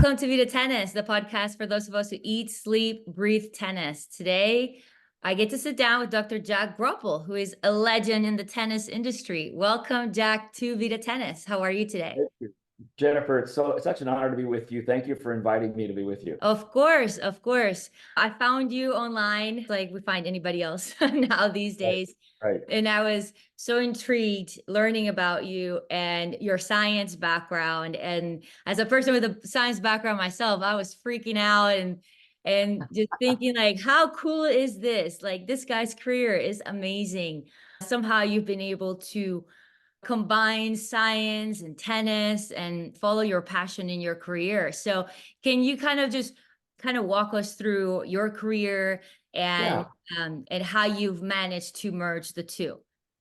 Welcome to Vida Tennis, the podcast for those of us who eat, sleep, breathe tennis. Today, I get to sit down with Dr. Jack Groppel, who is a legend in the tennis industry. Welcome, Jack, to Vida Tennis. How are you today? Thank you. Jennifer, it's such an honor to be with you. Thank you for inviting me to be with you. Of course, of course. I found you online, like we find anybody else now these days. Right. And I was so intrigued learning about you and your science background. And as a person with a science background myself, I was freaking out and just thinking like, how cool is this? Like this guy's career is amazing. Somehow you've been able to combine science and tennis and follow your passion in your career. So can you just walk us through your career and and how you've managed to merge the two?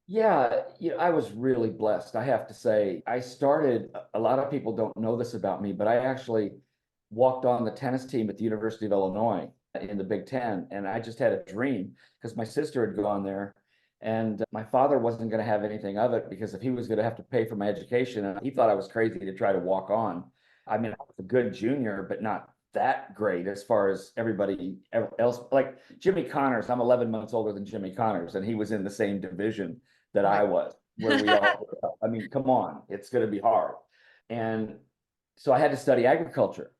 Yeah, I was really blessed. I have to say, a lot of people don't know this about me, but I actually walked on the tennis team at the University of Illinois in the Big Ten. And I just had a dream because my sister had gone there and my father wasn't going to have anything of it because if he was going to have to pay for my education, and he thought I was crazy to try to walk on. I mean, I was a good junior, but not that great as far as everybody else. Like Jimmy Connors, I'm 11 months older than Jimmy Connors, and he was in the same division that I was, where we all, I mean, come on, it's going to be hard. And so I had to study agriculture.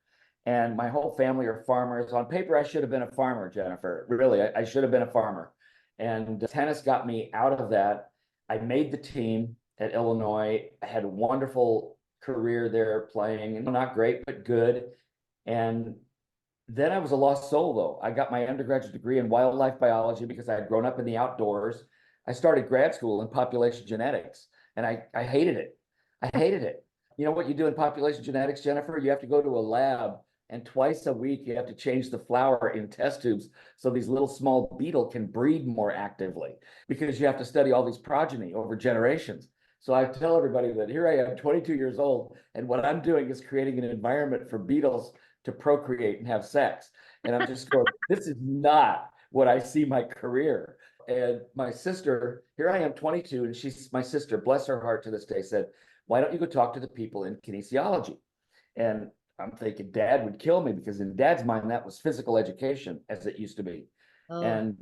And my whole family are farmers. On paper, I should have been a farmer, Jennifer. Really, I should have been a farmer. And tennis got me out of that. I made the team at Illinois. I had a wonderful career there playing, and not great, but good. And then I was a lost soul, though. I got my undergraduate degree in wildlife biology because I had grown up in the outdoors. I started grad school in population genetics, and I hated it. I hated it. You know what you do in population genetics, Jennifer? You have to go to a lab, and twice a week you have to change the flour in test tubes so these little small beetle can breed more actively because you have to study all these progeny over generations. So I tell everybody that here I am, 22 years old, and what I'm doing is creating an environment for beetles to procreate and have sex. And I'm just going, this is not what I see my career. And my sister, here I am 22, and my sister, bless her heart to this day, said, why don't you go talk to the people in kinesiology? And I'm thinking Dad would kill me because in Dad's mind, that was physical education as it used to be. Oh. And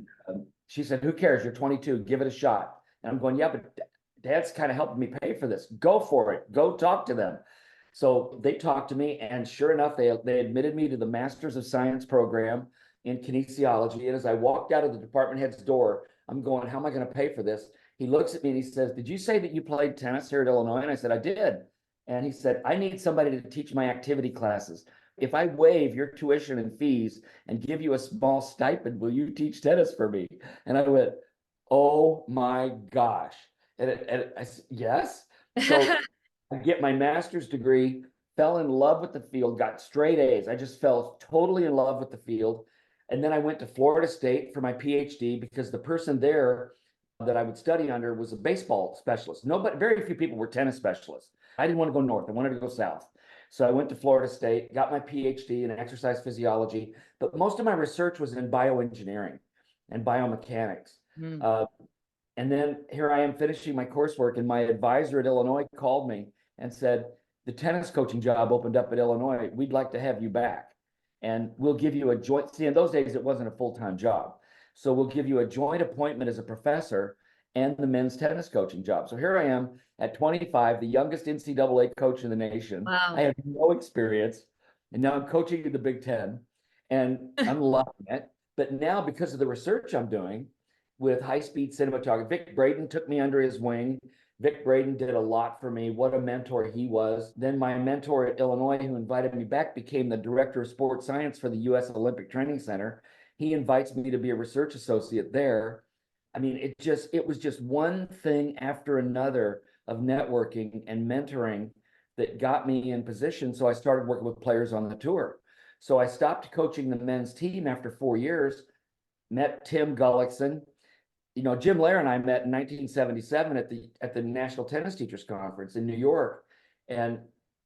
she said, who cares? You're 22, give it a shot. And I'm going, yeah, but Dad's kind of helping me pay for this. Go for it. Go talk to them. So they talked to me, and sure enough, they admitted me to the Masters of Science program in kinesiology. And as I walked out of the department head's door, I'm going, how am I going to pay for this? He looks at me and he says, did you say that you played tennis here at Illinois? And I said, I did. And he said, I need somebody to teach my activity classes. If I waive your tuition and fees and give you a small stipend, will you teach tennis for me? And I went, oh my gosh. And I said, yes. So I get my master's degree, fell in love with the field, got straight A's. I just fell totally in love with the field. And then I went to Florida State for my PhD because the person there that I would study under was a baseball specialist. Very few people were tennis specialists. I didn't want to go north. I wanted to go south. So I went to Florida State, got my PhD in exercise physiology, but most of my research was in bioengineering and biomechanics. And then here I am finishing my coursework, and my advisor at Illinois called me and said, the tennis coaching job opened up at Illinois. We'd like to have you back. And we'll give you a joint, see, in those days, it wasn't a full-time job. So we'll give you a joint appointment as a professor and the men's tennis coaching job. So here I am at 25, the youngest NCAA coach in the nation. Wow. I have no experience. And now I'm coaching in the Big Ten, and I'm loving it. But now, because of the research I'm doing with high-speed cinematography, Vic Braden took me under his wing. Vic Braden did a lot for me. What a mentor he was. Then my mentor at Illinois, who invited me back, became the director of sports science for the U.S. Olympic Training Center. He invites me to be a research associate there. I mean, it was just one thing after another of networking and mentoring that got me in position. So I started working with players on the tour. So I stopped coaching the men's team after 4 years, met Tim Gullickson. Jim Lair and I met in 1977 at the National Tennis Teachers Conference in New York. And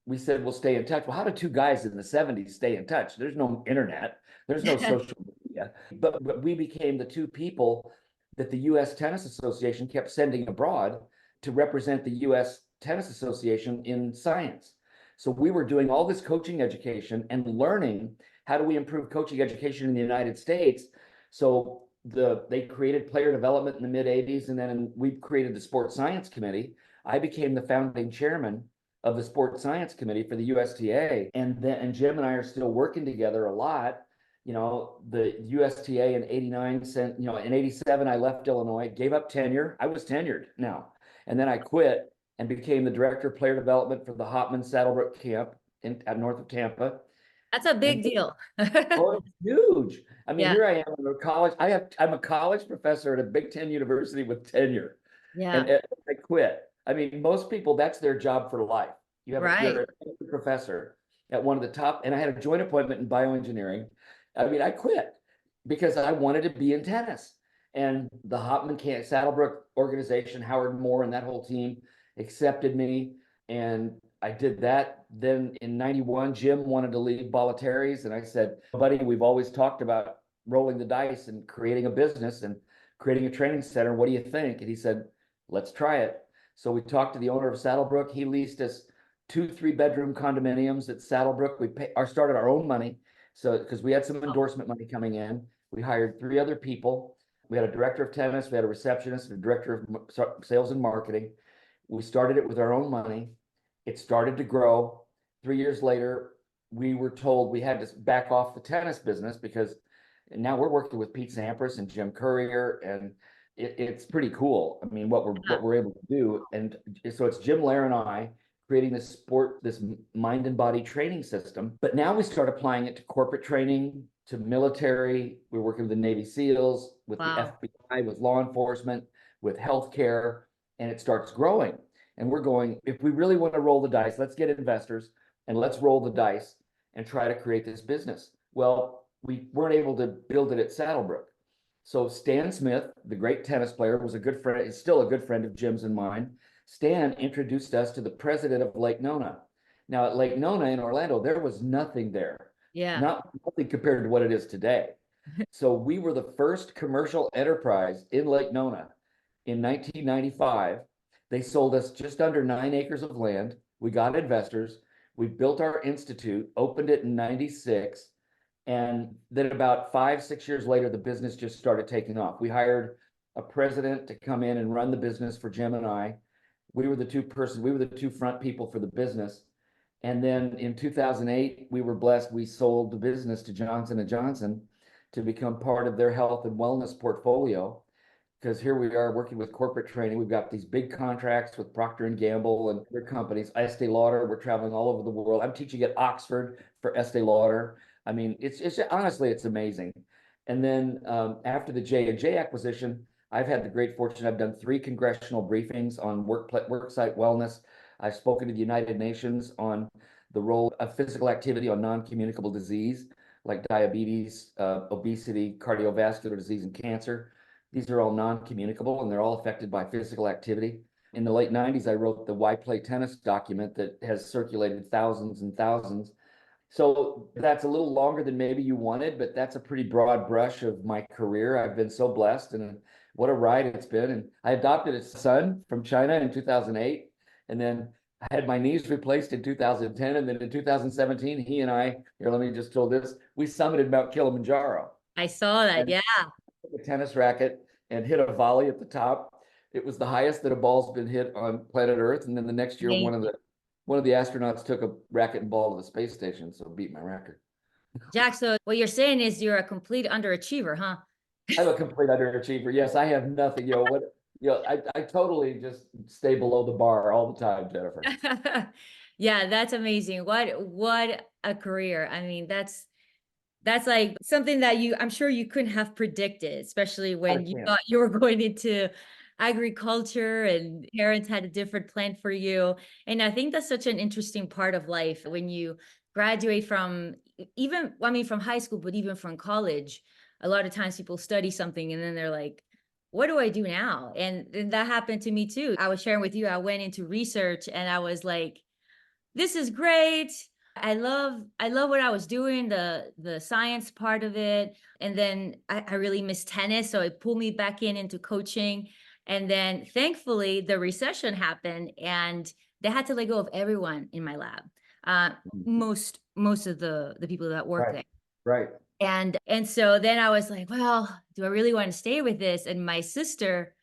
we said, we'll stay in touch. Well, how did two guys in the 70s stay in touch? There's no internet. There's no social media. But we became the two people that the U.S. Tennis Association kept sending abroad to represent the U.S. Tennis Association in science. So we were doing all this coaching education and learning how do we improve coaching education in the United States. So they created player development in the mid 80s, and then we created the sports science committee. I became the founding chairman of the sports science committee for the USTA, and Jim and I are still working together a lot. The USTA in 89 sent, in 87, I left Illinois, gave up tenure. I was tenured now. And then I quit and became the director of player development for the Hopman Saddlebrook camp north of Tampa. That's a big And deal. oh, it's huge. I mean, Yeah. here I am in a college. I'm a college professor at a Big Ten university with tenure, Yeah. and I quit. I mean, most people, that's their job for life. You're Right. a professor at one of the top, and I had a joint appointment in bioengineering. I mean, I quit because I wanted to be in tennis. And the Hopman Saddlebrook organization, Howard Moore and that whole team accepted me. And I did that. Then in 91, Jim wanted to leave Bolletari's. And I said, buddy, we've always talked about rolling the dice and creating a business and creating a training center. What do you think? And he said, let's try it. So we talked to the owner of Saddlebrook. He leased us 2 3-bedroom condominiums at Saddlebrook. We started our own money. So, because we had some endorsement money coming in, we hired 3 other people. We had a director of tennis, we had a receptionist, a director of sales and marketing. We started it with our own money. It started to grow. 3 years later, we were told we had to back off the tennis business because now we're working with Pete Sampras and Jim Courier, and it's pretty cool. I mean, what we're able to do, and so it's Jim Lair and I creating this mind and body training system. But now we start applying it to corporate training, to military. We're working with the Navy SEALs, with the FBI, with law enforcement, with healthcare, and it starts growing. And we're going, if we really want to roll the dice, let's get investors and let's roll the dice and try to create this business. Well, we weren't able to build it at Saddlebrook. So Stan Smith, the great tennis player, was a good friend, is still a good friend of Jim's and mine. Stan introduced us to the president of Lake Nona. Now at Lake Nona in Orlando, there was nothing there. Yeah. Nothing compared to what it is today. So we were the first commercial enterprise in Lake Nona in 1995. They sold us just under 9 acres of land. We got investors. We built our institute, opened it in 96. And then about 5, 6 years later, the business just started taking off. We hired a president to come in and run the business for Jim and I. We were the two front people for the business. And then in 2008, we were blessed. We sold the business to Johnson & Johnson to become part of their health and wellness portfolio. Because here we are working with corporate training. We've got these big contracts with Procter & Gamble and other companies. Estee Lauder, we're traveling all over the world. I'm teaching at Oxford for Estee Lauder. I mean, it's honestly, it's amazing. And then after the J&J acquisition, I've had the great fortune. I've done 3 congressional briefings on worksite wellness. I've spoken to the United Nations on the role of physical activity on non-communicable disease like diabetes, obesity, cardiovascular disease, and cancer. These are all non-communicable and they're all affected by physical activity. In the late 90s, I wrote the Why Play Tennis document that has circulated thousands and thousands. So that's a little longer than maybe you wanted, but that's a pretty broad brush of my career. I've been so blessed, and what a ride it's been. And I adopted a son from China in 2008, and then I had my knees replaced in 2010, and then in 2017, he and I, here, let me just tell this, we summited Mount Kilimanjaro. I saw that. And Yeah. a tennis racket and hit a volley at the top. It was the highest that a ball's been hit on planet Earth. And then the next year, one of the astronauts took a racket and ball to the space station, so beat my record. Jack, so what you're saying is you're a complete underachiever, huh? I'm a complete underachiever. Yes, I have nothing. I totally just stay below the bar all the time, Jennifer. Yeah, that's amazing. What a career. I mean, that's like something that I'm sure you couldn't have predicted, especially when you thought you were going into agriculture and parents had a different plan for you. And I think that's such an interesting part of life when you graduate from from high school, but even from college. A lot of times people study something and then they're like, what do I do now? And that happened to me too. I was sharing with you, I went into research and I was like, this is great. I love what I was doing, the science part of it. And then I really miss tennis. So it pulled me back into coaching. And then thankfully the recession happened and they had to let go of everyone in my lab. uh, most of the people that work Right, there. right. And so then I was like, well, do I really want to stay with this? And my sister,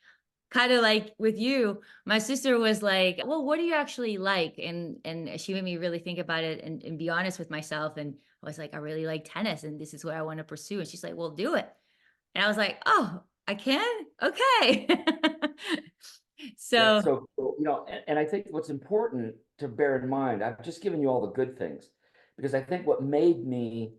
kind of like with you, my sister was like, well, what do you actually like? And she made me really think about it and be honest with myself. And I was like, I really like tennis and this is what I want to pursue. And she's like, well, do it. And I was like, oh, I can? Okay. That's So so cool. And I think what's important to bear in mind, I've just given you all the good things because I think what made me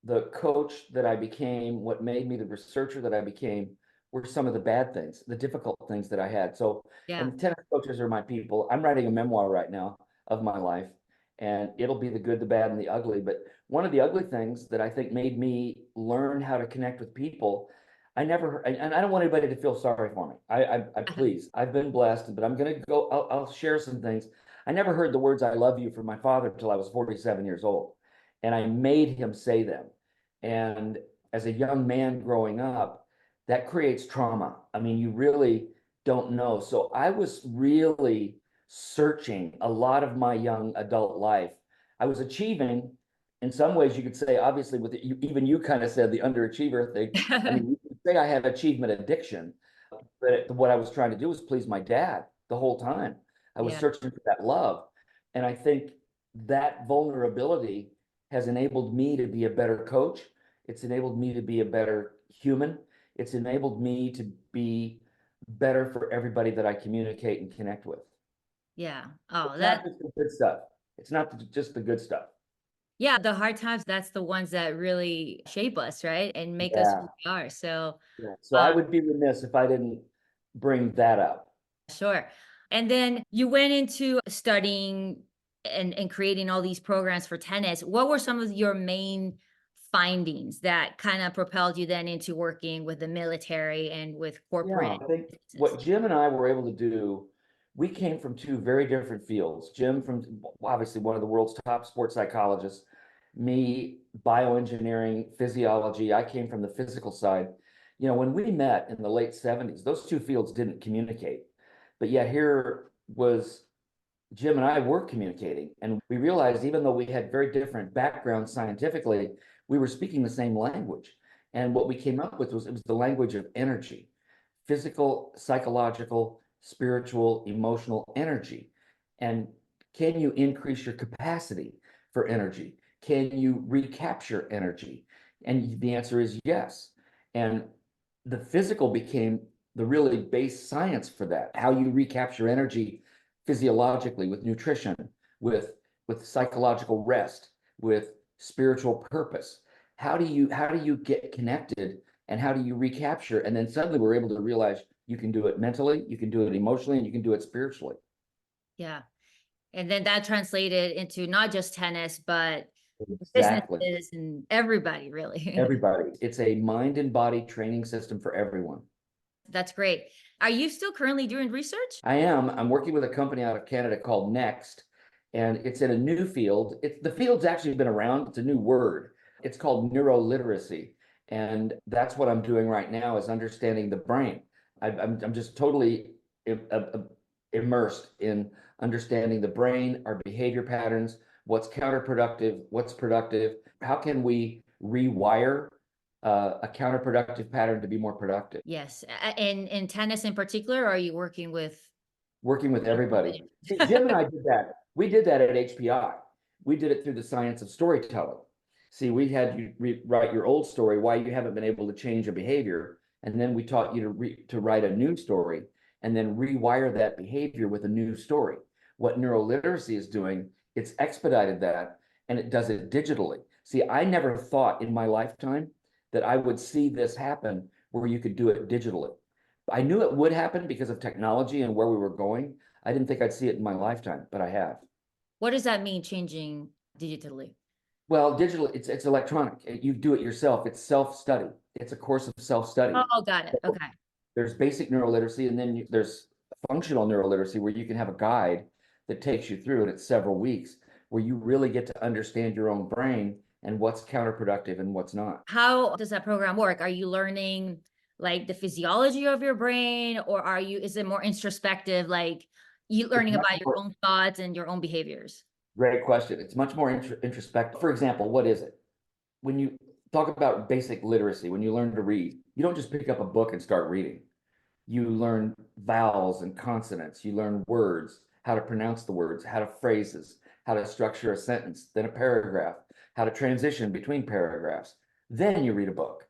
the coach that I became, what made me the researcher that I became, were some of the bad things, the difficult things that I had. So, yeah. and tennis coaches are my people. I'm writing a memoir right now of my life, and it'll be the good, the bad, and the ugly. But one of the ugly things that I think made me learn how to connect with people, I never, and I don't want anybody to feel sorry for me. I please, I've been blessed, but I'm going to go, I'll share some things. I never heard the words "I love you" from my father until I was 47 years old, and I made him say them. And as a young man growing up, that creates trauma. I mean, you really don't know. So I was really searching a lot of my young adult life. I was achieving in some ways, you could say, obviously, with the, even you kind of said the underachiever thing. I mean, you could say I had achievement addiction, but what I was trying to do was please my dad the whole time. I was Yeah. searching for that love. And I think that vulnerability has enabled me to be a better coach. It's enabled me to be a better human. It's enabled me to be better for everybody that I communicate and connect with. Yeah. Oh, It's not that, just the good stuff. It's not just the good stuff. yeah, the hard times, that's the ones that really shape us, right? And make us who Yeah. we are. So, Yeah. So I uh, would be remiss if I didn't bring that up. sure. And then you went into studying and creating all these programs for tennis. What were some of your main findings that kind of propelled you then into working with the military and with Yeah, corporate I think businesses? what Jim and I were able to do, we came from two very different fields. Jim from obviously one of the world's top sports psychologists, me bioengineering, physiology. I came from the physical side. When we met in the late 70s, those two fields didn't communicate. But yet here was Jim and I were communicating, and we realized even though we had very different backgrounds scientifically, we were speaking the same language. And what we came up with was it was the language of energy, physical, psychological, spiritual, emotional energy. And can you increase your capacity for energy? Can you recapture energy? And the answer is yes. And the physical became the really base science for that, how you recapture energy physiologically with nutrition, with psychological rest, with spiritual purpose. How do you get connected and how do you recapture? And then suddenly we're able to realize you can do it mentally, you can do it emotionally, and you can do it spiritually. Yeah. And then that translated into not just tennis, but Exactly. businesses and everybody really. Everybody. It's a mind and body training system for everyone. That's great. Are you still currently doing research? I am. I'm working with a company out of Canada called Next, and it's in a new field. The field's actually been around. It's a new word. It's called neuro-literacy, and that's what I'm doing right now is understanding the brain. I'm just totally immersed in understanding the brain, our behavior patterns, what's counterproductive, what's productive. How can we rewire a counterproductive pattern to be more productive? Yes. In tennis in particular, or are you working with Working with everybody. everybody? See, Jim and I did that. We did that at HPI. We did it through the science of storytelling. See, we had you write your old story, why you haven't been able to change a behavior, and then we taught you to write a new story and then rewire that behavior with a new story. What neuroliteracy is doing, it's expedited that and it does it digitally. See, I never thought in my lifetime that I would see this happen where you could do it digitally. I knew it would happen because of technology and where we were going. I didn't think I'd see it in my lifetime, but I have. What does that mean, changing digitally? Well, digital, it's electronic. You do it yourself. It's self-study. It's a course of self-study. Oh, got it. Okay. There's basic neuroliteracy, and then there's functional neuroliteracy where you can have a guide that takes you through, and it's several weeks where you really get to understand your own brain and what's counterproductive and what's not. How does that program work? Are you learning like the physiology of your brain, or is it more introspective, like you It's learning much about your more own thoughts and your own behaviors? Great question. It's much more introspective. For example, what is it? When you talk about basic literacy, when you learn to read, you don't just pick up a book and start reading. You learn vowels and consonants. You learn words, how to pronounce the words, how to phrases, how to structure a sentence, then a paragraph, how to transition between paragraphs. Then you read a book.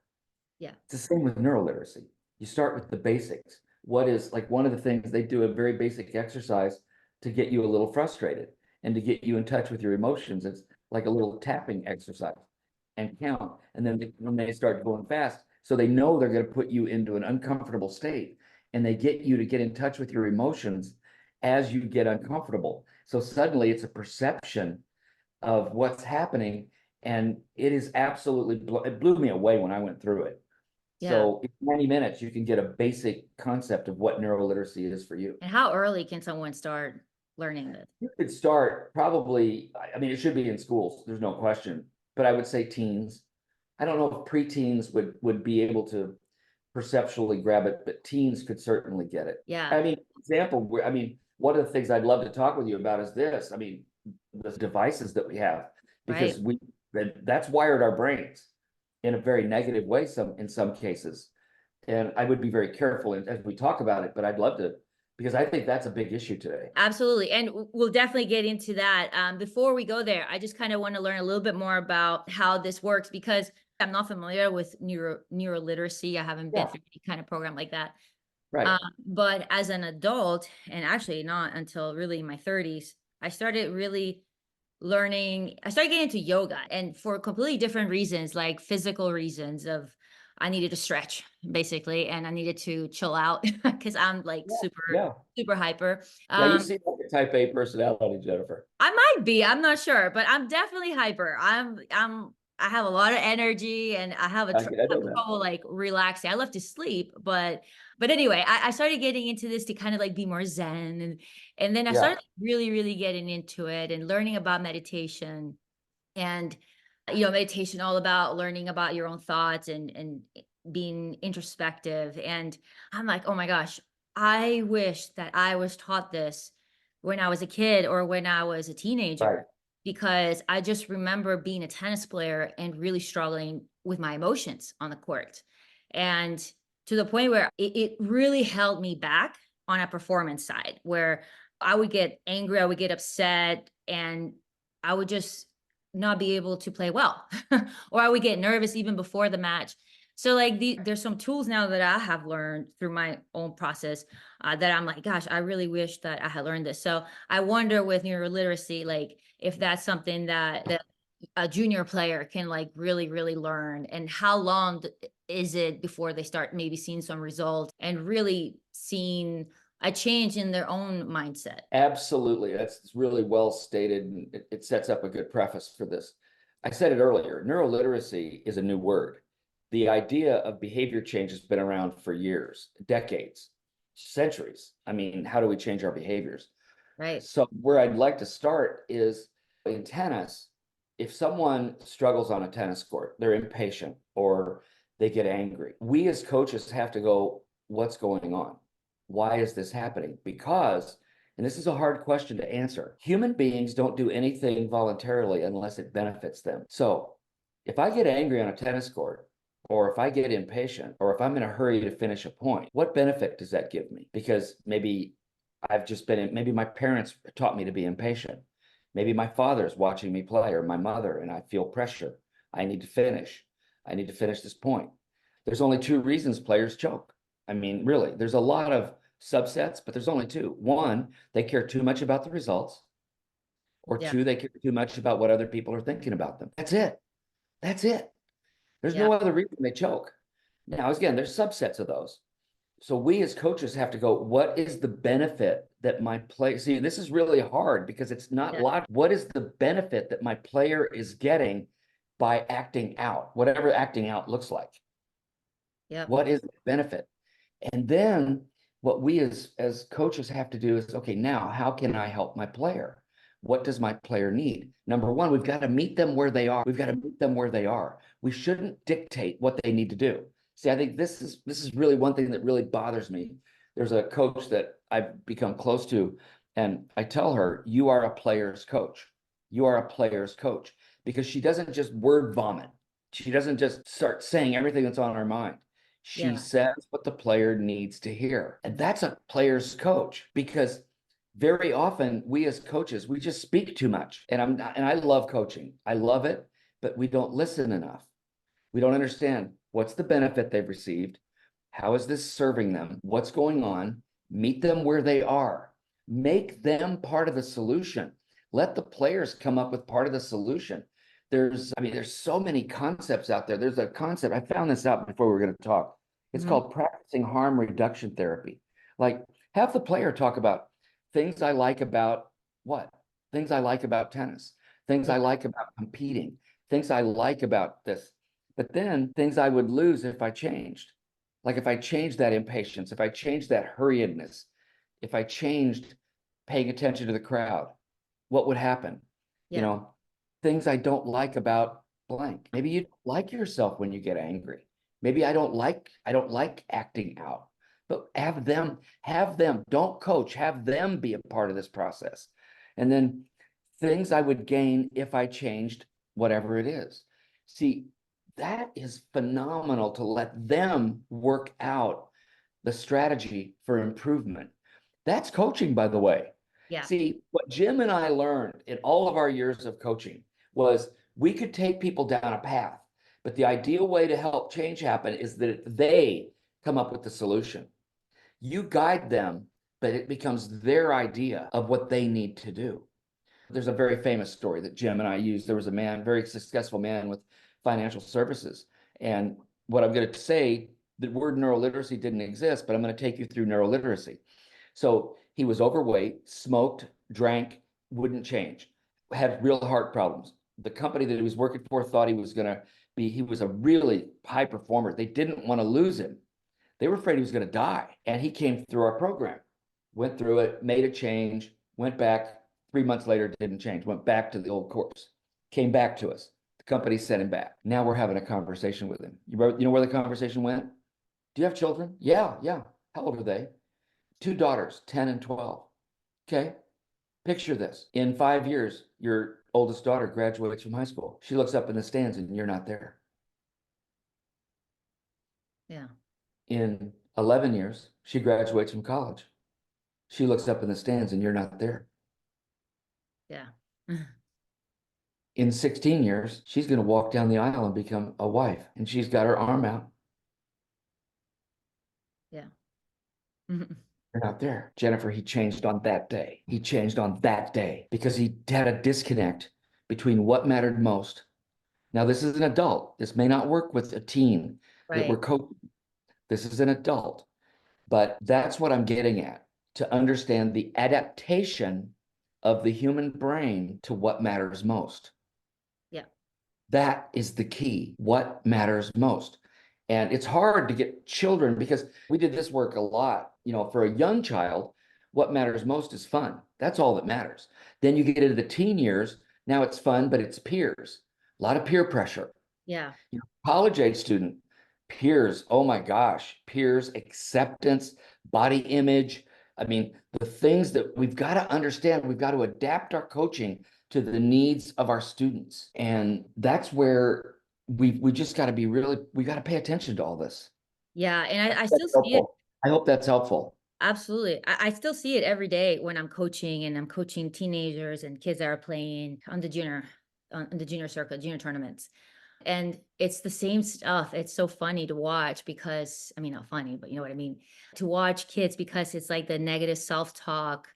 Yeah. It's the same with neuroliteracy. You start with the basics. What is like one of the things they do a very basic exercise to get you a little frustrated and to get you in touch with your emotions. It's like a little tapping exercise and count. And then when they start going fast, so they know they're going to put you into an uncomfortable state and they get you to get in touch with your emotions as you get uncomfortable. So suddenly it's a perception of what's happening. And it is absolutely, it blew me away when I went through it. Yeah. So in 20 minutes, you can get a basic concept of what neuroliteracy is for you. And how early can someone start learning this? You could start probably, I mean, it should be in schools, there's no question, but I would say teens. I don't know if preteens would be able to perceptually grab it, but teens could certainly get it. Yeah. I mean, example, I mean, one of the things I'd love to talk with you about is this. I mean, the devices that we have, because Right. that's wired our brains in a very negative way in some cases. And I would be very careful as we talk about it, but I'd love to, because I think that's a big issue today. Absolutely. And we'll definitely get into that. Before we go there, I just kind of want to learn a little bit more about how this works because I'm not familiar with neuro-literacy. I haven't been Yeah, through any kind of program like that. right. But as an adult, and actually not until really my 30s, I started really learning, I started getting into yoga and for completely different reasons, like physical reasons of I needed to stretch basically, and I needed to chill out because I'm like Yeah, super, yeah. super hyper. Yeah, you seem like a type A personality, Jennifer. I might be, I'm not sure, but I'm definitely hyper. I have a lot of energy and I have I know that. trouble like relaxing. I love to sleep, but anyway, I started getting into this to kind of like be more zen and then I Yeah. started really, really getting into it and learning about meditation and meditation all about learning about your own thoughts and being introspective. And I'm like, oh my gosh, I wish that I was taught this when I was a kid or when I was a teenager, Right. because I just remember being a tennis player and really struggling with my emotions on the court. And to the point where it really held me back on a performance side, where I would get angry, I would get upset, and I would just not be able to play well, or I would get nervous even before the match. So like there's some tools now that I have learned through my own process that I'm like, gosh, I really wish that I had learned this. So I wonder with neuro literacy, like if that's something that a junior player can like really, really learn, and how long is it before they start maybe seeing some results and really seeing a change in their own mindset. Absolutely. That's really well stated. And it sets up a good preface for this. I said it earlier, neuroliteracy is a new word. The idea of behavior change has been around for years, decades, centuries. I mean, how do we change our behaviors? Right. So where I'd like to start is in tennis, if someone struggles on a tennis court, they're impatient or they get angry, we as coaches have to go, what's going on? Why is this happening? Because, and this is a hard question to answer, human beings don't do anything voluntarily unless it benefits them. So if I get angry on a tennis court, or if I get impatient, or if I'm in a hurry to finish a point, what benefit does that give me? Because maybe maybe my parents taught me to be impatient. Maybe my father's watching me play or my mother, and I feel pressure. I need to finish. I need to finish this point. There's only two reasons players choke. I mean, really, there's a lot of subsets, but there's only two. One, they care too much about the results, or Yeah. two, they care too much about what other people are thinking about them. That's it. That's it. There's Yeah. no other reason they choke. Now, again, there's subsets of those. So we as coaches have to go, what is the benefit that my play? See, this is really hard because it's not Yeah. logical. What is the benefit that my player is getting by acting out, whatever acting out looks like? Yeah. What is the benefit? And then what we as coaches have to do is, okay, now how can I help my player? What does my player need? Number one, we've got to meet them where they are. We've got to meet them where they are. We shouldn't dictate what they need to do. See, I think this is really one thing that really bothers me. There's a coach that I've become close to, and I tell her, you are a player's coach. you are a player's coach, because she doesn't just word vomit. She doesn't just start saying everything that's on her mind. She Yeah. says what the player needs to hear. And that's a player's coach, because very often we as coaches, we just speak too much. And I love coaching. I love it, but we don't listen enough. We don't understand what's the benefit they've received. How is this serving them? What's going on? Meet them where they are. Make them part of the solution. Let the players come up with part of the solution. There's so many concepts out there. There's a concept, I found this out before we were going to talk. It's called practicing harm reduction therapy. Like, have the player talk about things I like about what? Things I like about tennis, things I like about competing, things I like about this. But then things I would lose if I changed. Like if I changed that impatience, if I changed that hurriedness, if I changed paying attention to the crowd, what would happen? You Yeah. know, things I don't like about blank. Maybe you don't like yourself when you get angry. Maybe I don't like acting out. But have them, don't coach, have them be a part of this process. And then things I would gain if I changed whatever it is. See, that is phenomenal, to let them work out the strategy for improvement. That's coaching, by the way. Yeah. See, what Jim and I learned in all of our years of coaching was we could take people down a path, but the ideal way to help change happen is that they come up with the solution. You guide them, but it becomes their idea of what they need to do. There's a very famous story that Jim and I used. There was a man, very successful man with financial services. And what I'm going to say, the word neuro-literacy didn't exist, but I'm going to take you through neuro-literacy. So he was overweight, smoked, drank, wouldn't change, had real heart problems. The company that he was working for thought he was a really high performer. They didn't want to lose him. They were afraid he was going to die. And he came through our program, went through it, made a change, went back. 3 months later, didn't change, went back to the old course, came back to us. The company sent him back. Now we're having a conversation with him. You know where the conversation went? Do you have children? Yeah, yeah. How old are they? 2 daughters, 10 and 12. Okay. Picture this. In 5 years, your oldest daughter graduates from high school. She looks up in the stands and you're not there. Yeah. In 11 years, she graduates from college. She looks up in the stands and you're not there. Yeah. In 16 years, she's going to walk down the aisle and become a wife, and she's got her arm out. Yeah. You're not there. Jennifer, he changed on that day. He changed on that day because he had a disconnect between what mattered most. Now, this is an adult. This may not work with a teen that we're Right. coaching. This is an adult, but that's what I'm getting at, to understand the adaptation of the human brain to what matters most. Yeah. That is the key. What matters most? And it's hard to get children, because we did this work a lot. For a young child, what matters most is fun. That's all that matters. Then you get into the teen years. Now it's fun, but it's peers. A lot of peer pressure. Yeah. College age student, peers. Oh my gosh, peers, acceptance, body image. I mean, the things that we've got to understand, we've got to adapt our coaching to the needs of our students. And that's where we just got to we got to pay attention to all this. Yeah. And I That's still see it. helpful. I hope that's helpful. Absolutely. I still see it every day when I'm coaching, and I'm coaching teenagers and kids that are playing on the junior circuit, junior tournaments. And it's the same stuff. It's so funny to watch because, I mean, not funny, but you know what I mean? To watch kids, because it's like the negative self-talk,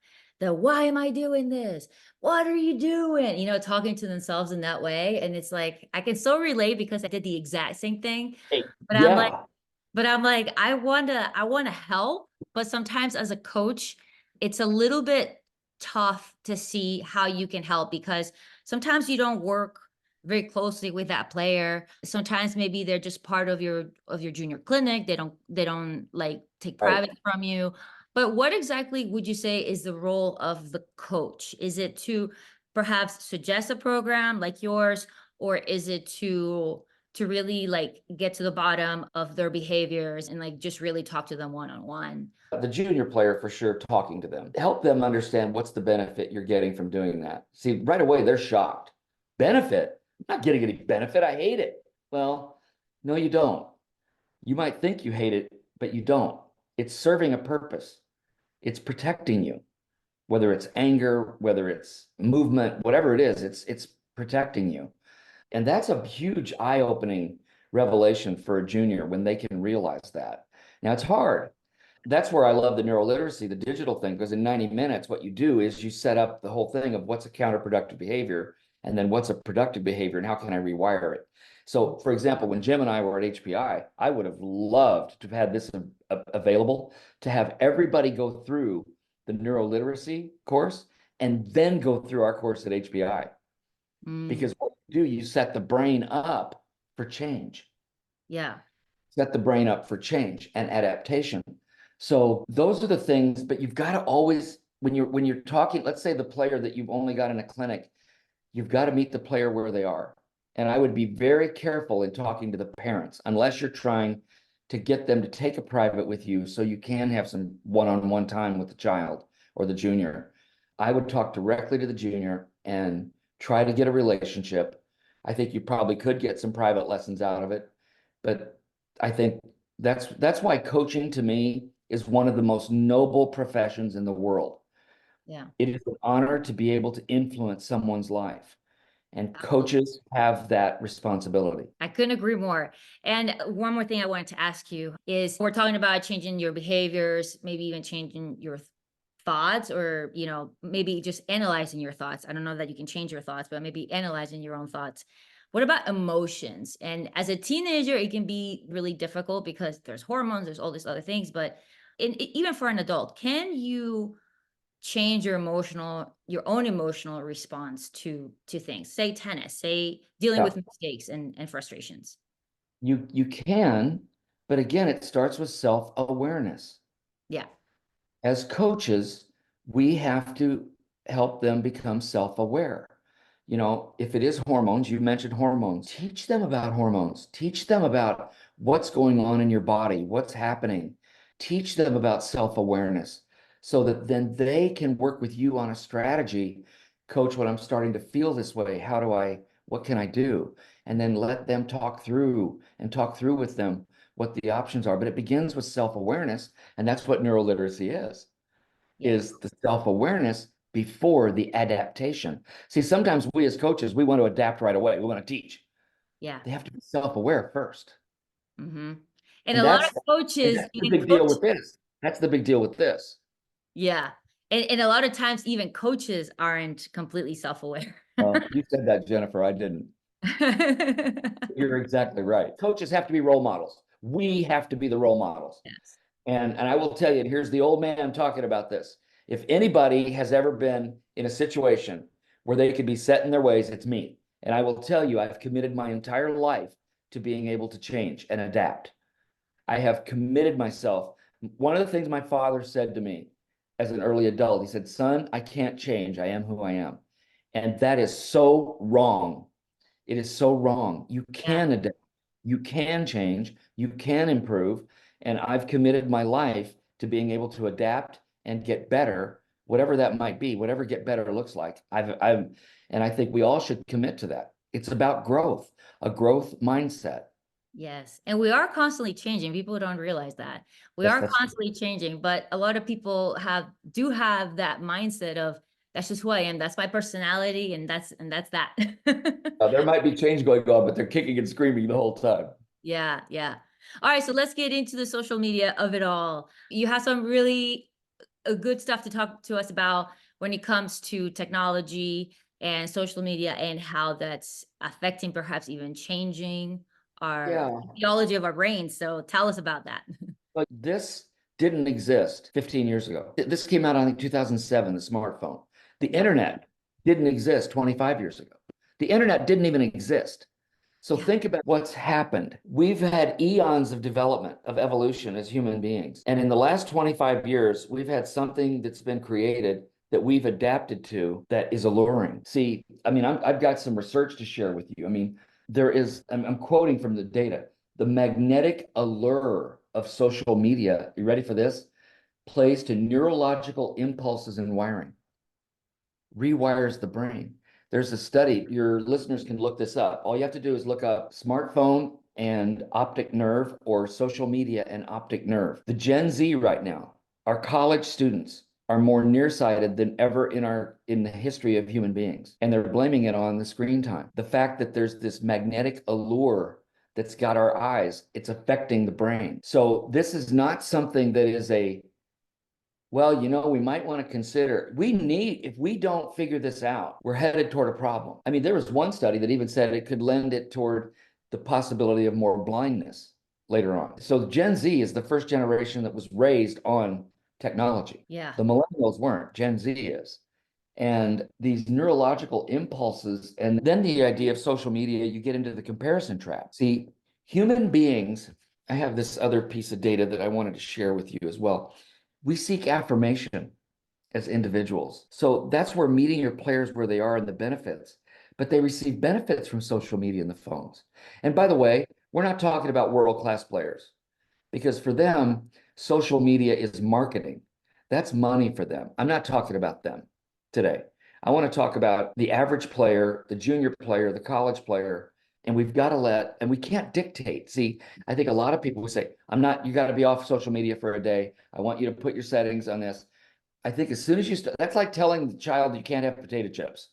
why am I doing this? What are you doing? Talking to themselves in that way. And it's like, I can so relate because I did the exact same thing. Hey, But I'm like, yeah. I want to help, but sometimes as a coach, it's a little bit tough to see how you can help, because sometimes you don't work very closely with that player. Sometimes maybe they're just part of your junior clinic. They don't like take Right. private from you. But what exactly would you say is the role of the coach? Is it to perhaps suggest a program like yours, or is it to to really like get to the bottom of their behaviors and like just really talk to them one-on-one? The junior player, for sure, talking to them, help them understand what's the benefit you're getting from doing that. See, right away, they're shocked. Benefit? I'm not getting any benefit. I hate it. Well, no, you don't. You might think you hate it, but you don't. It's serving a purpose. It's protecting you, whether it's anger, whether it's movement, whatever it is, it's protecting you. And that's a huge eye-opening revelation for a junior when they can realize that. Now it's hard. That's where I love the neuroliteracy, the digital thing, because in 90 minutes, what you do is you set up the whole thing of what's a counterproductive behavior and then what's a productive behavior and how can I rewire it. So, for example, when Jim and I were at HPI, I would have loved to have had this available to have everybody go through the neuroliteracy course and then go through our course at HPI. Because what you do, you set the brain up for change. Yeah. Set the brain up for change and adaptation. So those are the things, but you've got to always, when you're talking, let's say the player that you've only got in a clinic, you've got to meet the player where they are. And I would be very careful in talking to the parents, unless you're trying to get them to take a private with you so you can have some one-on-one time with the child or the junior. I would talk directly to the junior and try to get a relationship. I think you probably could get some private lessons out of it, but I think that's why coaching to me is one of the most noble professions in the world. Yeah. It is an honor to be able to influence someone's life, and Absolutely. coaches have that responsibility. I couldn't agree more. And one more thing I wanted to ask you is we're talking about changing your behaviors, maybe even changing your thoughts, or, you know, maybe just analyzing your thoughts. I don't know that you can change your thoughts, but maybe analyzing your own thoughts. What about emotions? And as a teenager, it can be really difficult because there's hormones, there's all these other things, but even for an adult, can you change your own emotional response to things, say tennis, say dealing Yeah, with mistakes and frustrations? you can, but again, it starts with self-awareness. Yeah. As coaches, we have to help them become self-aware. You know, if it is hormones, you mentioned hormones, teach them about hormones, teach them about what's going on in your body, what's happening, teach them about self-awareness so that then they can work with you on a strategy. Coach, when I'm starting to feel this way, what can I do? And then let them talk through with them what the options are. But it begins with self-awareness, and that's what neuroliteracy Yeah. is the self-awareness before the adaptation. See, sometimes we as coaches, we want to adapt right away. We want to teach. Yeah. They have to be self-aware first. Hmm. And And a lot that's of coaches that's the even big deal coach. with this. That's the big deal with this. Yeah. And a lot of times even coaches aren't completely self-aware. You said that, Jennifer. I didn't. You're exactly right. Coaches have to be role models. We have to be the role models. Yes. And I will tell you, and here's the old man talking about this. If anybody has ever been in a situation where they could be set in their ways, it's me. And I will tell you, I've committed my entire life to being able to change and adapt. I have committed myself. One of the things my father said to me as an early adult, he said, "Son, I can't change. I am who I am." And that is so wrong. It is so wrong. You Yeah. can adapt, you can change, you can improve. And I've committed my life to being able to adapt and get better, whatever that might be, whatever get better looks like. And I think we all should commit to that. It's about growth, a growth mindset. Yes. And we are constantly changing. People don't realize that. We Yes, are that's true. constantly changing, but a lot of people do have that mindset of that's just who I am. That's my personality and that's that. There might be change going on, but they're kicking and screaming the whole time. Yeah, yeah. All right, so let's get into the social media of it all. You have some really good stuff to talk to us about when it comes to technology and social media and how that's affecting, perhaps even changing our Yeah, theology of our brains. So tell us about that. but this didn't exist 15 years ago. This came out, I think, 2007, the smartphone. The Yeah, internet didn't exist 25 years ago. The internet didn't even exist. So yeah, think about what's happened. We've had eons of development, of evolution as human beings. And in the last 25 years, we've had something that's been created that we've adapted to that is alluring. See, I mean, I've got some research to share with you. I mean, there is, I'm quoting from the data, the magnetic allure of social media, you ready for this? Plays to neurological impulses and wiring, rewires the brain. There's a study, your listeners can look this up. All you have to do is look up smartphone and optic nerve or social media and optic nerve. The Gen Z right now, our college students are more nearsighted than ever in the history of human beings. And they're blaming it on the screen time. The fact that there's this magnetic allure that's got our eyes, it's affecting the brain. So this is not something that is well, we might want to consider, if we don't figure this out, we're headed toward a problem. I mean, there was one study that even said it could lend it toward the possibility of more blindness later on. So Gen Z is the first generation that was raised on technology. Yeah. The millennials weren't, Gen Z is. And these neurological impulses, and then the idea of social media, you get into the comparison trap. See, human beings, I have this other piece of data that I wanted to share with you as well. We seek affirmation as individuals. So that's where meeting your players where they are and the benefits, but they receive benefits from social media and the phones. And by the way, we're not talking about world-class players because for them, social media is marketing. That's money for them. I'm not talking about them today. I want to talk about the average player, the junior player, the college player, and we've got to and we can't dictate. See, I think a lot of people would say, you got to be off social media for a day. I want you to put your settings on this. I think as soon as you start, that's like telling the child you can't have potato chips.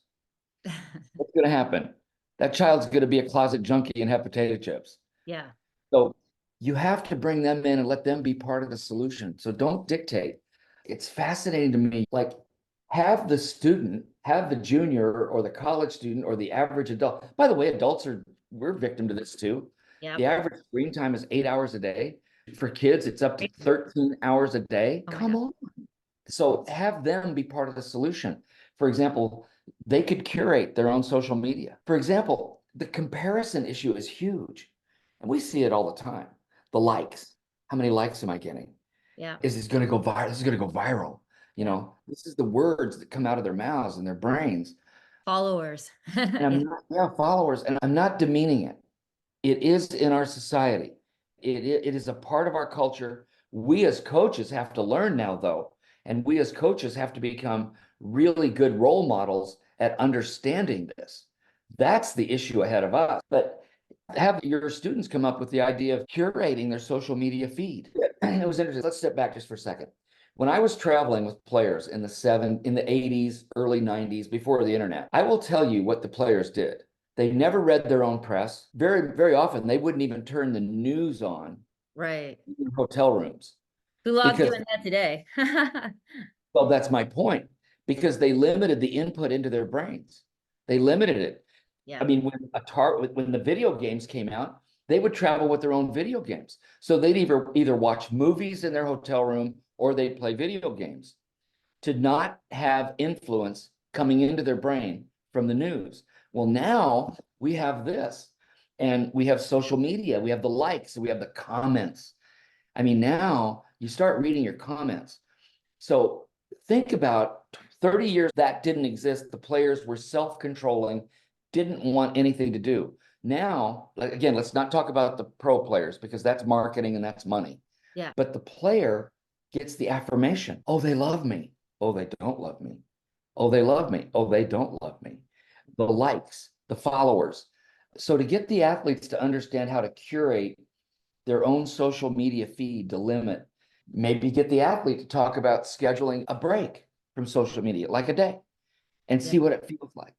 What's going to happen? That child's going to be a closet junkie and have potato chips. Yeah. So you have to bring them in and let them be part of the solution. So don't dictate. It's fascinating to me. Like, have the junior or the college student or the average adult. By the way, we're victim to this too. Yeah. The average screen time is 8 hours a day. For kids, it's up to 13 hours a day. Oh my Come God. on. So have them be part of the solution. For example, they could curate their own social media. For example, the comparison issue is huge. And we see it all the time. The likes. How many likes am I getting? Yeah. Is this going to go viral? This is going to go viral. This is the words that come out of their mouths and their brains. Followers. And followers. And I'm not demeaning it. It is in our society. It is a part of our culture. We as coaches have to learn now, though. And we as coaches have to become really good role models at understanding this. That's the issue ahead of us. But have your students come up with the idea of curating their social media feed. It was interesting. Let's step back just for a second. When I was traveling with players in the 80s, early 90s, before the internet, I will tell you what the players did. They never read their own press. Very, very often, they wouldn't even turn the news on Right. in hotel rooms. Who logged you Because, in that today? well, that's my point. Because they limited the input into their brains. They limited it. Yeah. I mean, when the video games came out, they would travel with their own video games. So they'd either watch movies in their hotel room or they'd play video games to not have influence coming into their brain from the news. Well, now we have this, and we have social media, we have the likes, we have the comments. I mean, now you start reading your comments. So think about 30 years that didn't exist. The players were self-controlling, didn't want anything to do. Now, again, let's not talk about the pro players because that's marketing and that's money. Yeah. But the player gets the affirmation. Oh, they love me. Oh, they don't love me. Oh, they love me. Oh, they don't love me. The likes, the followers. So to get the athletes to understand how to curate their own social media feed to limit, maybe get the athlete to talk about scheduling a break from social media, like a day, and see what it feels like.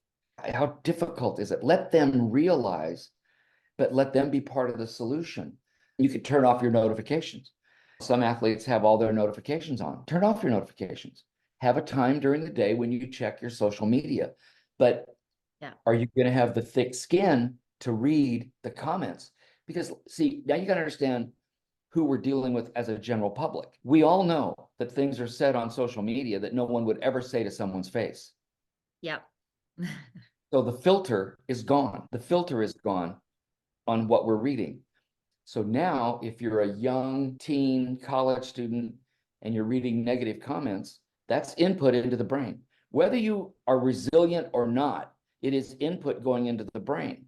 How difficult is it? Let them realize, but let them be part of the solution. You could turn off your notifications. Some athletes have all their notifications on. Turn off your notifications. Have a time during the day when you check your social media. But are you going to have the thick skin to read the comments? Because see, now you got to understand who we're dealing with as a general public. We all know that things are said on social media that no one would ever say to someone's face. Yep. So the filter is gone. The filter is gone on what we're reading. So now if you're a young teen college student and you're reading negative comments, that's input into the brain. Whether you are resilient or not, it is input going into the brain.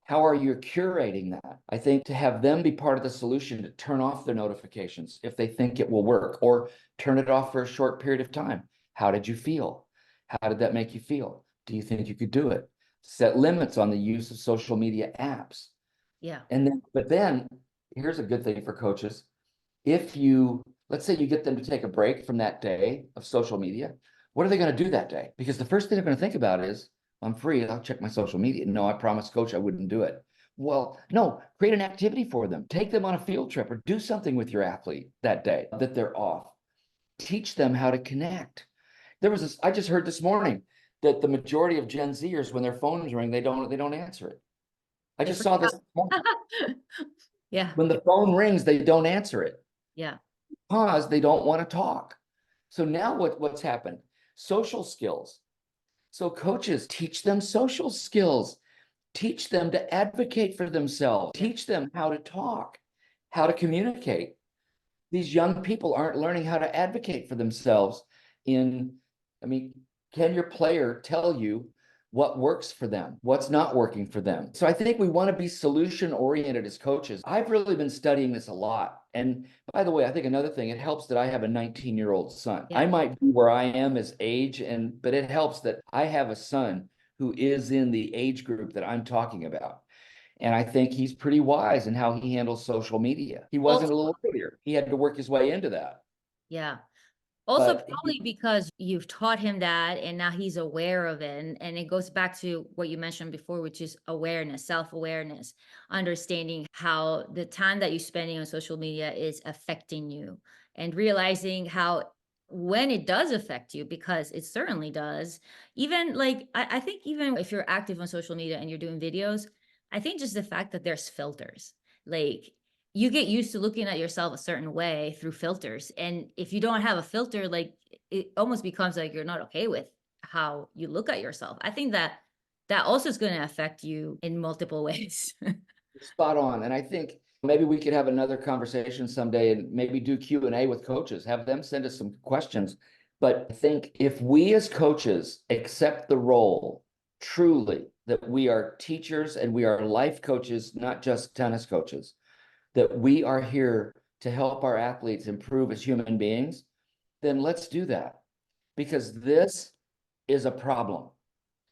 How are you curating that? I think to have them be part of the solution, to turn off their notifications if they think it will work, or turn it off for a short period of time. How did you feel? How did that make you feel? Do you think you could do it? Set limits on the use of social media apps. Yeah. But then here's a good thing for coaches. If you, let's say you get them to take a break from that day of social media, what are they going to do that day? Because the first thing they're going to think about is, I'm free, I'll check my social media. No, I promised coach I wouldn't do it. Well, no, create an activity for them. Take them on a field trip or do something with your athlete that day that they're off. Teach them how to connect. I just heard this morning that the majority of Gen Zers, when their phones ring, they don't answer it. I They just freak saw this. out. Yeah. When the phone rings, they don't answer it Yeah. because they don't want to talk. So now what's happened? Social skills. So coaches, teach them social skills. Teach them to advocate for themselves. Teach them how to talk, how to communicate. These young people aren't learning how to advocate for themselves I mean, can your player tell you what works for them, what's not working for them? So I think we want to be solution oriented as coaches. I've really been studying this a lot. And by the way, I think another thing, it helps that I have a 19-year-old son. Yeah. I might be where I am as age, but it helps that I have a son who is in the age group that I'm talking about. And I think he's pretty wise in how he handles social media. He wasn't Also, a little earlier. He had to work his way into that. yeah. Also, But probably because you've taught him that and now he's aware of it. And it goes back to what you mentioned before, which is awareness, self-awareness, understanding how the time that you're spending on social media is affecting you and realizing how when it does affect you, because it certainly does, even like I think even if you're active on social media and you're doing videos, I think just the fact that there's filters, like you get used to looking at yourself a certain way through filters. And if you don't have a filter, like it almost becomes like you're not okay with how you look at yourself. I think that that also is going to affect you in multiple ways. spot on. And I think maybe we could have another conversation someday and maybe do Q&A with coaches, have them send us some questions. But I think if we as coaches accept the role truly that we are teachers and we are life coaches, not just tennis coaches, that we are here to help our athletes improve as human beings, then let's do that. Because this is a problem.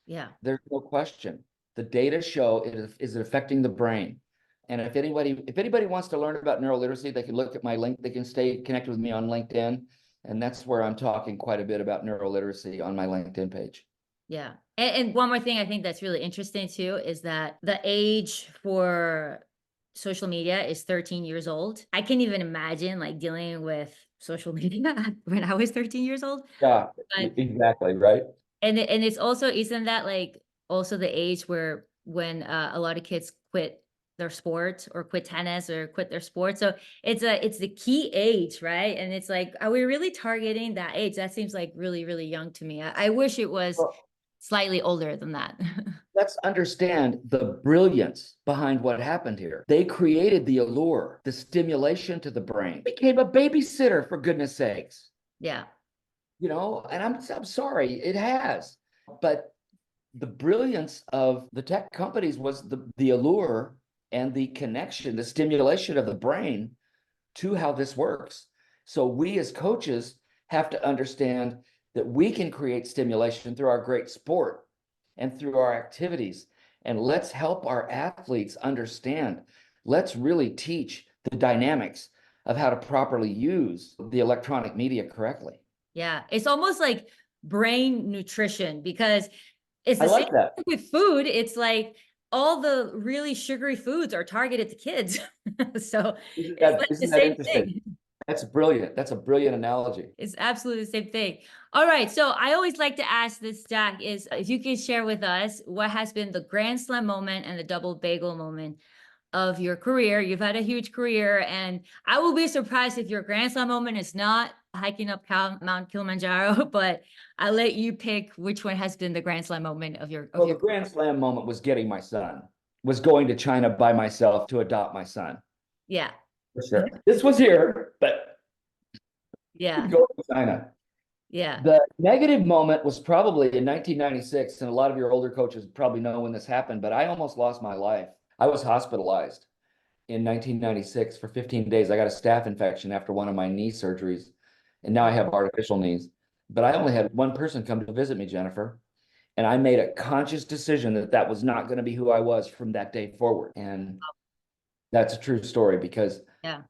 Yeah. There's no question. The data show is it affecting the brain. And if anybody wants to learn about neuroliteracy, they can look at my link. They can stay connected with me on LinkedIn. And that's where I'm talking quite a bit about neuroliteracy on my LinkedIn page. Yeah. And one more thing I think that's really interesting too is that the age for social media is 13 years old. I can't even imagine like dealing with social media when I was 13 years old. Yeah, But exactly. Right. and it's also, isn't that like also the age where when a lot of kids quit their sport or quit tennis or quit their sport? So it's the key age, right? And it's like, are we really targeting that age? That seems like really, really young to me. I wish it was Well, slightly older than that. let's understand the brilliance behind what happened here. They created the allure, the stimulation to the brain. Became a babysitter, for goodness sakes. Yeah. And I'm sorry, it has. But the brilliance of the tech companies was the allure and the connection, the stimulation of the brain to how this works. So we as coaches have to understand that we can create stimulation through our great sport and through our activities. And let's help our athletes understand. Let's really teach the dynamics of how to properly use the electronic media correctly. Yeah. It's almost like brain nutrition because it's I the same like that. thing with food. It's like all the really sugary foods are targeted to kids. So Isn't it's that like the isn't that same interesting? thing. That's brilliant. That's a brilliant analogy. It's absolutely the same thing. All right. So I always like to ask this, Jack, is if you can share with us what has been the Grand Slam moment and the double bagel moment of your career. You've had a huge career, and I will be surprised if your Grand Slam moment is not hiking up Mount Kilimanjaro, but I'll let you pick which one has been the Grand Slam moment of your Well, the Grand Slam moment was getting my son, was going to China by myself to adopt my son. Yeah. For sure. This was here, but Yeah. going to China. Yeah. The negative moment was probably in 1996, and a lot of your older coaches probably know when this happened, but I almost lost my life. I was hospitalized in 1996 for 15 days. I got a staph infection after one of my knee surgeries, and now I have artificial knees. But I only had one person come to visit me, Jennifer, and I made a conscious decision that that was not going to be who I was from that day forward. And that's a true story because Yeah.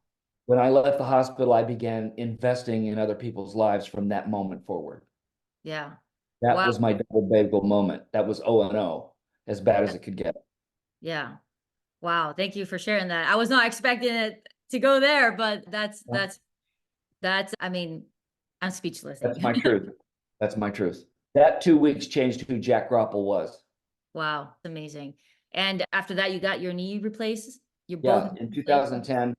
when I left the hospital, I began investing in other people's lives from that moment forward. Yeah. That Wow. was my double bagel moment. That was O and O, as bad as it could get. Yeah. Wow. Thank you for sharing that. I was not expecting it to go there, but I mean, I'm speechless. That's my truth. That's my truth. That 2 weeks changed who Jack Groppel was. Wow. Amazing. And after that, you got your knee replaced? You both Yeah, in replaced? 2010,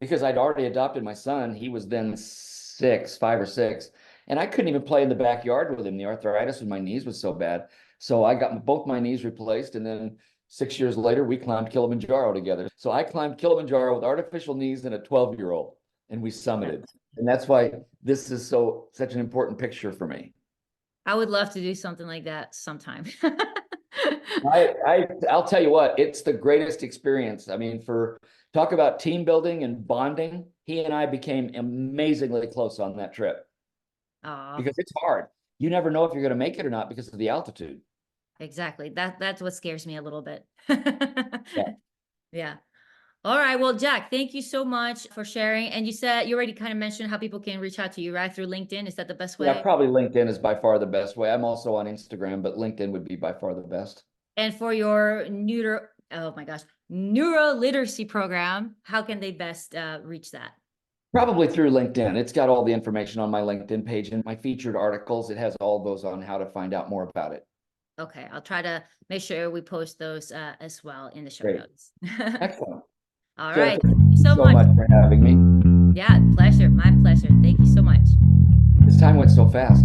because I'd already adopted my son, he was then 5 or 6, and I couldn't even play in the backyard with him. The arthritis in my knees was so bad. So I got both my knees replaced, and then 6 years later, we climbed Kilimanjaro together. So I climbed Kilimanjaro with artificial knees and a 12-year-old, and we summited. And that's why this is such an important picture for me. I would love to do something like that sometime. I'll tell you what, it's the greatest experience. I mean, for talk about team building and bonding, he and I became amazingly close on that trip Oh, because it's hard. You never know if you're going to make it or not because of the altitude. exactly. That's what scares me a little bit. Yeah. Yeah. All right. Well, Jack, thank you so much for sharing. And you said you already kind of mentioned how people can reach out to you, right? Through LinkedIn. Is that the best Yeah, way? probably LinkedIn is by far the best way. I'm also on Instagram, but LinkedIn would be by far the best. And for your oh my gosh, neuro-literacy program, how can they best reach that? Probably through LinkedIn. It's got all the information on my LinkedIn page and my featured articles. It has all those on how to find out more about it. Okay, I'll try to make sure we post those as well in the show Great. notes. Excellent. All right. Jennifer, Thank thank you you so so much. much for having me. Yeah, pleasure. My pleasure. Thank you so much. This time went so fast.